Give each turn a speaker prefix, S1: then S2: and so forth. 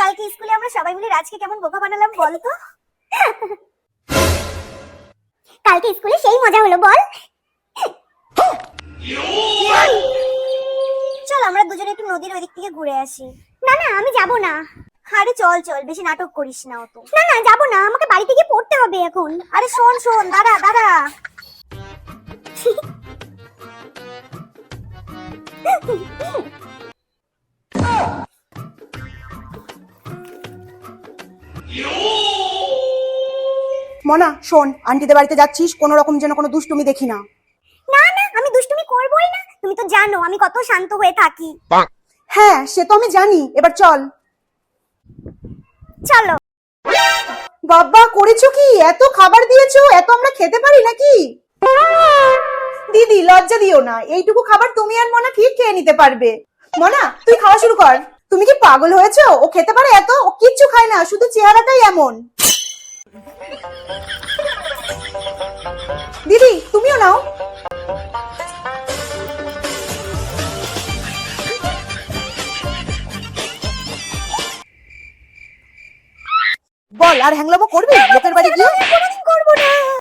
S1: কালকে স্কুলে আমরা সবাই মিলে রাজকে কেমন বোকা বানালাম বল তো। কালকে স্কুলে সেই মজা হলো বল। চল আমরা দুজনে একটু নদীর ওই দিক থেকে ঘুরে আসি। না না আমি যাব না। আরে চল চল, বেশি নাটক করিস না অত। না না যাব না, আমাকে বাড়িতে গিয়ে পড়তে হবে এখন। আরে শোন শোন, দাঁড়া দাঁড়া।
S2: মনা শোন, আন্টিদের বাড়িতে যাচ্ছিস, কোনো রকম যেন কোনো দুষ্টুমি দেখি না।
S1: না না আমি দুষ্টুমি করবই না, তুমি তো জানো আমি কত শান্ত হয়ে থাকি।
S2: হ্যাঁ সে তো আমি জানি, এবার চল।
S1: চলো।
S2: বাবা করেছো কি, এত খাবার দিয়েছো, এত আমরা খেতে পারি নাকি? দিদি লজ্জা দিও না, এইটুকু খাবার তুমি আর মনা ঠিক খেয়ে নিতে পারবে। মনা তুই খাওয়া শুরু কর। তুমি কি পাগল হয়েছো? ও খেতে পারে এত? ও কিচ্ছু খায় না, শুধু চেহারাটাই এমন। দিদি তুমিও নাও। বল আর হ্যাংলামো করবি লোকের বাড়ি গিয়ে?
S1: কোনোদিন করবো না।